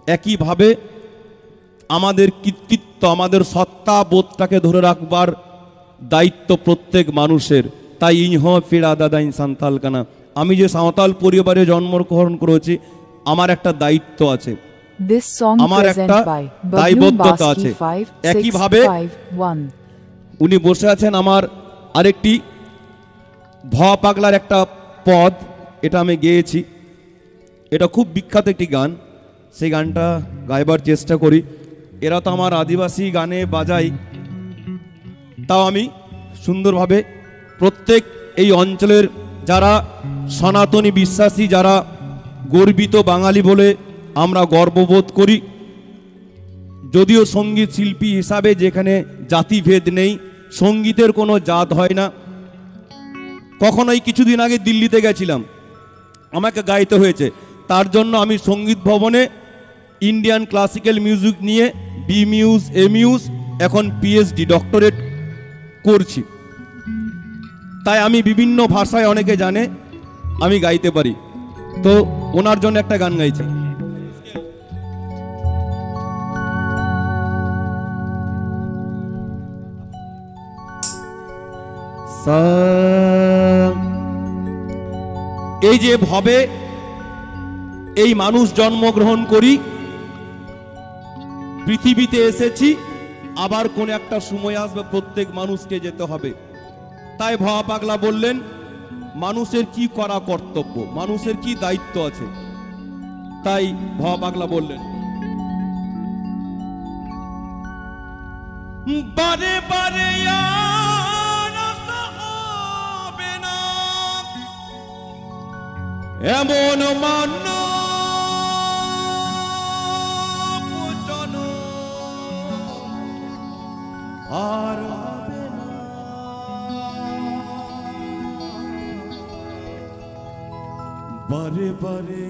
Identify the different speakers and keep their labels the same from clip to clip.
Speaker 1: একইভাবে আমাদের কৃতিত্ব, আমাদের সত্তা বোধটাকে ধরে রাখবার দায়িত্ব প্রত্যেক মানুষের। তাই ইহ ফিরা দাদাইন সান্তাল কানা, আমি যে সাঁওতাল পরিবারে জন্মগ্রহণ করেছি, আমার একটা দায়িত্ব আছে, আমার একটা দায়বদ্ধতা আছে। একইভাবে উনি বসে আছেন, আমার আরেকটি ভ পাগলার একটা পদ, এটা আমি গেয়েছি, এটা খুব বিখ্যাত একটি গান, সেই গানটা গাইবার চেষ্টা করি। এরা তো আমার আদিবাসী গানে বাজাই, তাও আমি সুন্দরভাবে প্রত্যেক এই অঞ্চলের যারা সনাতনী বিশ্বাসী, যারা গর্বিত বাঙালি বলে আমরা গর্ববোধ করি, যদিও সঙ্গীত শিল্পী হিসাবে যেখানে জাতিভেদ নেই, সঙ্গীতের কোনো জাত হয় না। কখনোই কিছুদিন আগে দিল্লিতে গেছিলাম, আমাকে গাইতে হয়েছে, তার জন্য আমি সঙ্গীত ভবনে ইন্ডিয়ান ক্লাসিক্যাল মিউজিক নিয়ে বিমিউজ, এমিউজ, এখন পিএইচডি ডক্টরেট করছি। তাই আমি বিভিন্ন ভাষায়, অনেকে জানে আমি গাইতে পারি, তো ওনার জন্য একটা গান গাইছি। এই যে ভবে এই মানুষ জন্মগ্রহণ করি, পৃথিবীতে এসেছি, আবার কোন একটা সময় আসবে প্রত্যেক মানুষকে যেতে হবে। তাই ভবা পাগলা বললেন মানুষের কি করা কর্তব্য, মানুষের কি দায়িত্ব আছে। তাই ভবা পাগলা বললেন, বারে বারে হবে না এমন মান্য আর হবে না, বারে বারে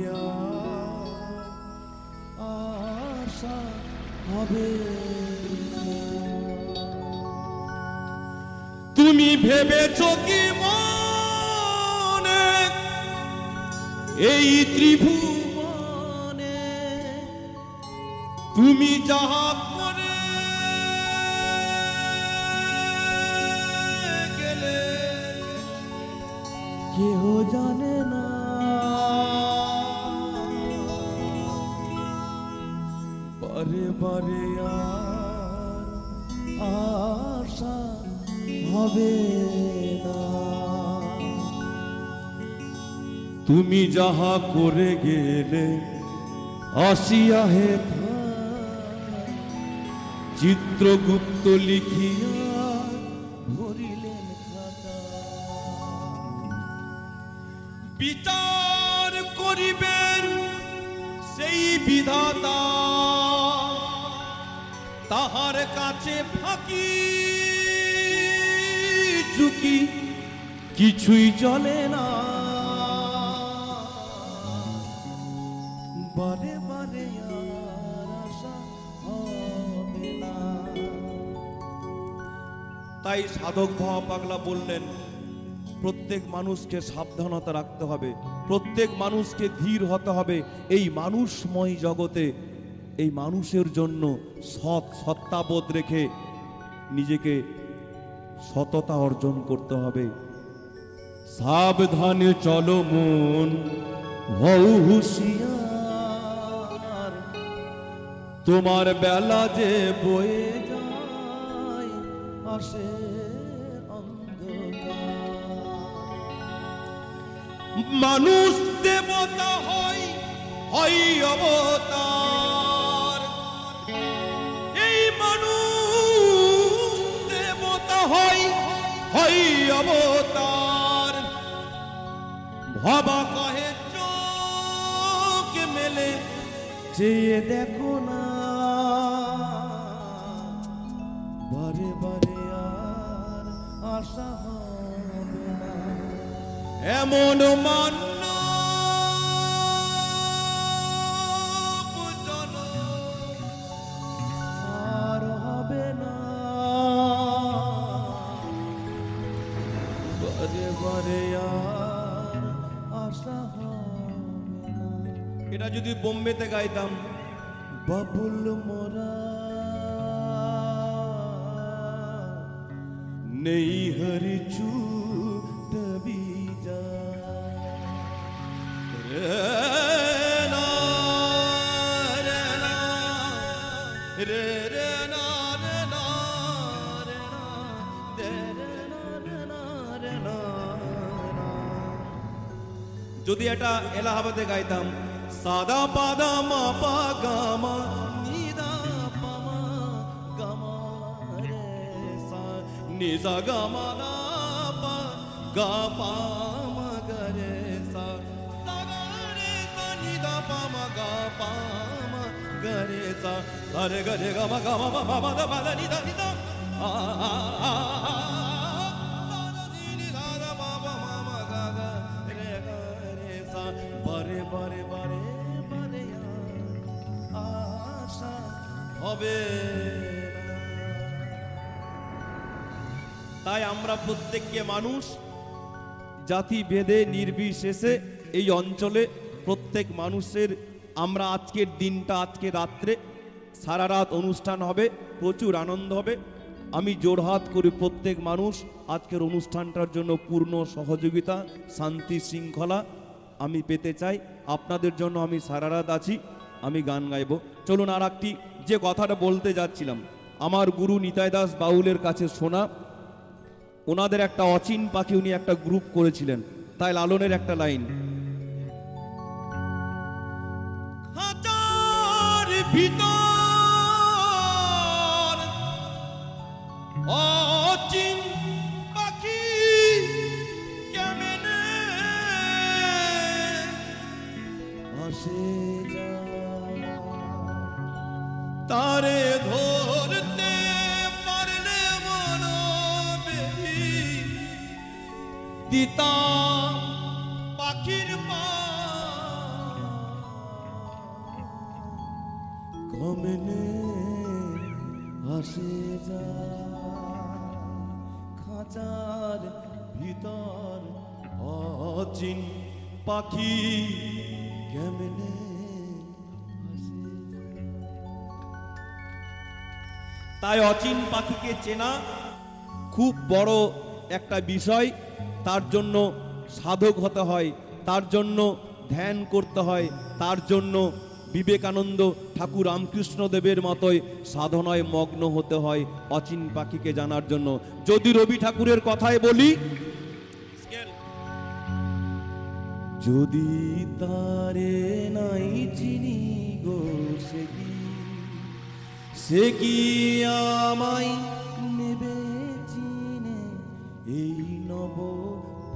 Speaker 1: আশা হবে। তুমি ভেবেছো কি মনে এই ত্রিভুবনে তুমি যাহা করে গেলে কেউ জানে না, বারে বারে আশা হবে না। তুমি যাহা করে গেলে আসিয়া হে চিত্রগুপ্ত লিখিয়া ভরিলেন খাতা, বিচার করিবেন সেই বিধাতা, তাহার কাছে ফাঁকি ঝুঁকি কিছুই চলে না, বারে বারে আশা হবে না। তাই সাধক ভবা পাগলা বললেন প্রত্যেক মানুষকে সাবধানতা রাখতে হবে, প্রত্যেক মানুষকে ধীর হতে হবে। এই মানুষময় জগতে এই মানুষের জন্য সত্তাবোধ রেখে নিজেকে সততা অর্জন করতে হবে। সাবধানে চলো মন হও হুঁশিয়ার, তোমার বেলা যে বয়ে যায় আসে অন্ধকার। মানুষ দেবতা হয় হয় অবতার, এই মানুষ দেবতা হয় হয় অবতার। ভবা কহে চোখ মেলে চেয়ে দেখো না, বারে বারে আর আশা হবে না এমন মান্য আর হবে না, বারে বারে আর আশা হবে না। এটা যদি বোম্বেতে গাইতাম বাবুল মোরা নেই হরি চুট বিজা রে না রে না রে রে না রে না রে না রে না রে না রে না। যদি এটা এলাহাবাদে গাইতাম সাদা পাদা মা পা গা মা নিদা পা মা গা মা রে সা নিজা গা মা দা পা গা পা মা গা রে সা সা গা রে সা নিদা পা মা গা পা মা গা রে সা সা রে গা রে গা মা মা মা দা পা দা নিদা নিদা আ আ আ সা দা নি নি দা দা পা পা মা মা গা গা রে গা রে সা বারে বারে বারে বারে আশা হবে না। তাই আমরা প্রত্যেককে মানুষ জাতি ভেদে নির্বিশেষে এই অঞ্চলে প্রত্যেক মানুষের আমরা আজকের দিনটা আজকে রাত্রে সারা রাত অনুষ্ঠান হবে, প্রচুর আনন্দ হবে। আমি জোড়হাত করি প্রত্যেক মানুষ আজকের অনুষ্ঠানটার জন্য পূর্ণ সহযোগিতা শান্তি শৃঙ্খলা আমি পেতে চাই। আপনাদের জন্য আমি সারা রাত আছি, আমি গান গাইব। চলুন আর একটি যে কথাটা বলতে যাচ্ছিলাম, আমার গুরু নিতাই দাস বাউলের কাছে শোনা, ওনাদের একটা অচিন পাখি উনি একটা গ্রুপ করেছিলেন, তাই লালনের একটা লাইন, খাঁচার ভিতর অচিন পাখি কেমনে আসে যায়, তারে ধরতে পারলে মনো বেবি দিতাম পাখির পা কমনে আসে যায়, খাঁচার ভিতর অচিন পাখি কেমনে আসে যায়। তাই অচিন পাখিকে চেনা খুব বড় একটা বিষয়। তার জন্য সাধক হতে হয়, তার জন্য ধ্যান করতে হয়, তার জন্য বিবেকানন্দ ঠাকুর রামকৃষ্ণ দেবের মতোই সাধনায় মগ্ন হতে হয় অচিন পাখিকে জানার জন্য। যদি রবি ঠাকুরের কথাই বলি, যদি তারে নাই চিনি গো সে কি আমায় নেবে চিনে এই নব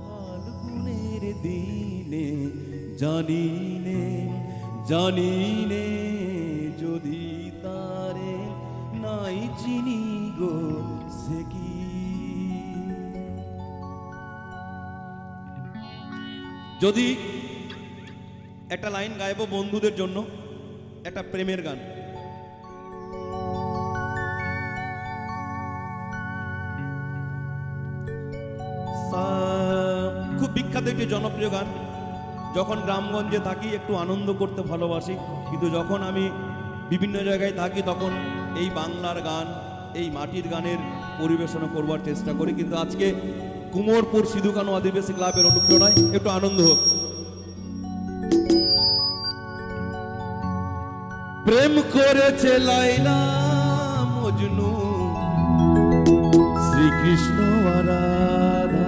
Speaker 1: ফাল্গুনের দিনে, জানিনে জানিনে যদি তারে নাই চিনি গো সে কি। যদি একটা লাইন গাইব বন্ধুদের জন্য, একটা প্রেমের গান, খুব বিখ্যাত একটি জনপ্রিয় গান। যখন গ্রামগঞ্জে থাকি একটু আনন্দ করতে ভালোবাসি, কিন্তু যখন আমি বিভিন্ন জায়গায় থাকি তখন এই বাংলার গান, এই মাটির গানের পরিবেশনা করবার চেষ্টা করি। কিন্তু আজকে কুমোরপুর সিধুকানু আদিবাসী ক্লাবের অনুপ্রেরণায় একটু আনন্দ হোক। প্রেম করেছে লাইলা মজনু, শ্রীকৃষ্ণ আর রাধা,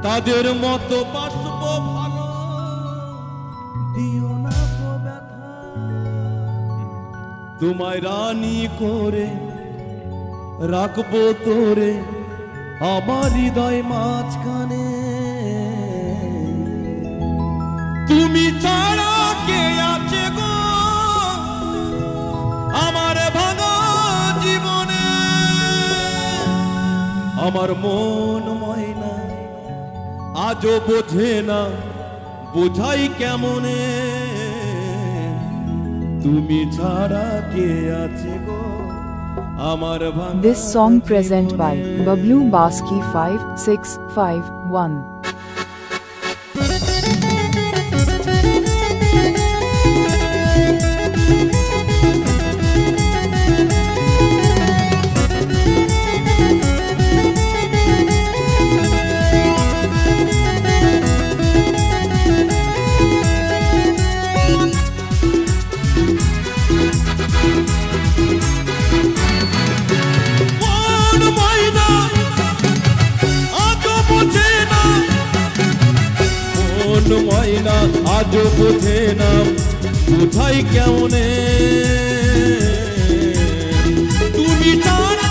Speaker 1: তাদের মতো বাসব ভালো, দিও না গো ব্যথা, তোমায় রানী করে রাখবো তোরে আমার হৃদয় মাঝখানে, তুমি ছাড়া কে আছে গো আমার ভাঙা জীবনে, আমার মন ময়না আজও বোঝে না বোঝাই কেমনে, তুমি ছাড়া কে আছে গো আমার ভাঙা।
Speaker 2: This song present by Bablu Baski 5651.
Speaker 1: ময়না আজও বোঝে না কোথায় কেমনে তুমি ছাড়া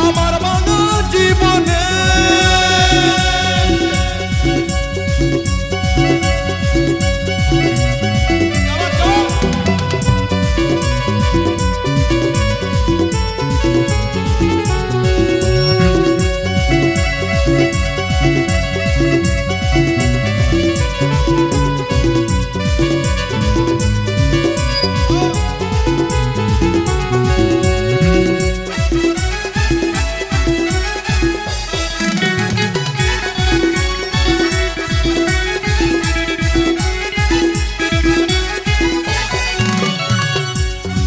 Speaker 1: আমার বাঙা জীবনে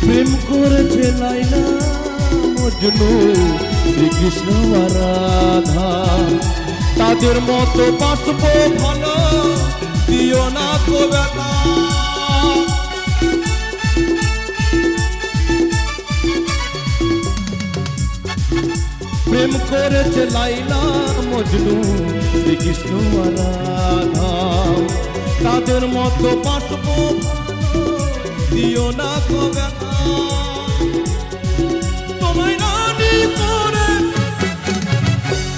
Speaker 1: প্রেম করেছে লাইলা মজনু শ্রীকৃষ্ণ আর রাধা তাদের মতো বাঁচবো ভালো দিও না তো ব্যথা প্রেম করেছে লাইলা মজনু শ্রীকৃষ্ণ আর রাধা তাদের মতো বাঁচবো দিও না তো ব্যথা তোমায় রানী করে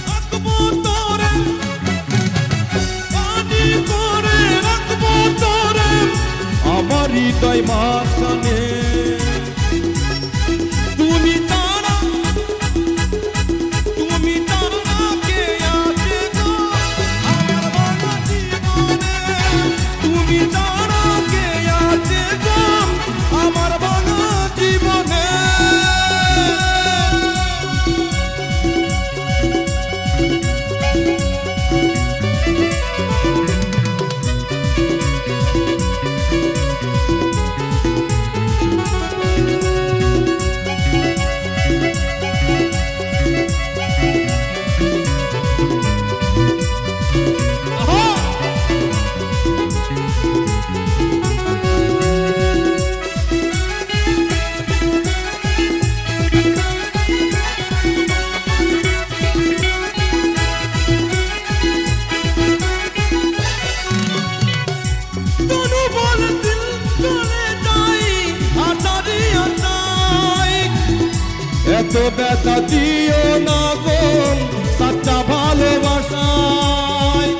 Speaker 1: রাখবো তোরে রানী করে রাখবো তোরে আমার হৃদয় মাঝখানে তুমি তারা কে আছে গো আমার বাঙা জীবনে তুমি তারা কে আছে গো আমার বাঙা জীবনে এত ব্যথা দিও না গো সাচ্চা ভালোবাসায়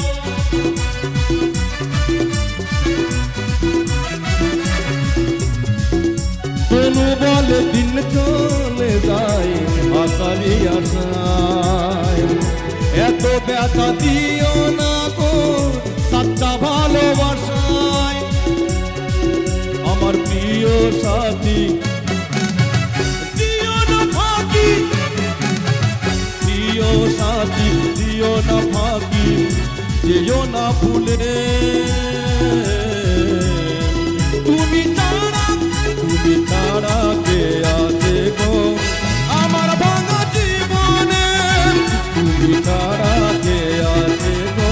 Speaker 1: তনু বলে দিন চলে যায় আশারি আশায় এত ব্যথা দিও না গো সাচ্চা ভালোবাসায় আমার প্রিয় সাথী সাথী দিও না ফাঁকি যেও না ভুলে তুমি তারা কে আছে গো আমার ভাঙা জীবনে তুমি তারা কে আছে গো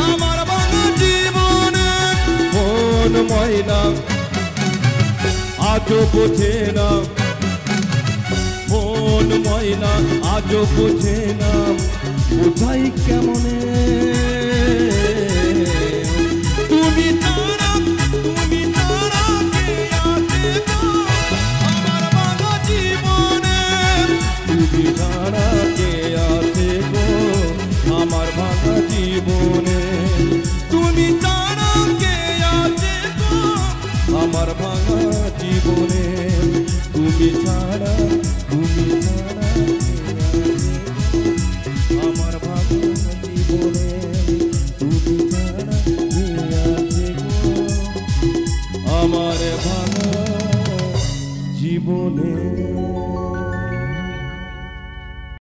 Speaker 1: আমার ভাঙা জীবনে মন ময়না আজও বোঝে না মন ময়না আজও বোঝে না কোথায় কেমনে তুমি তারা কে আছে গো আমার বাঙা জীবনে তুমি তারা কে আছে গো আমার ভাঙা জীবনে তুমি তারা কে আছে গো আমার ভাঙা জীবনে তুমি ছাড়া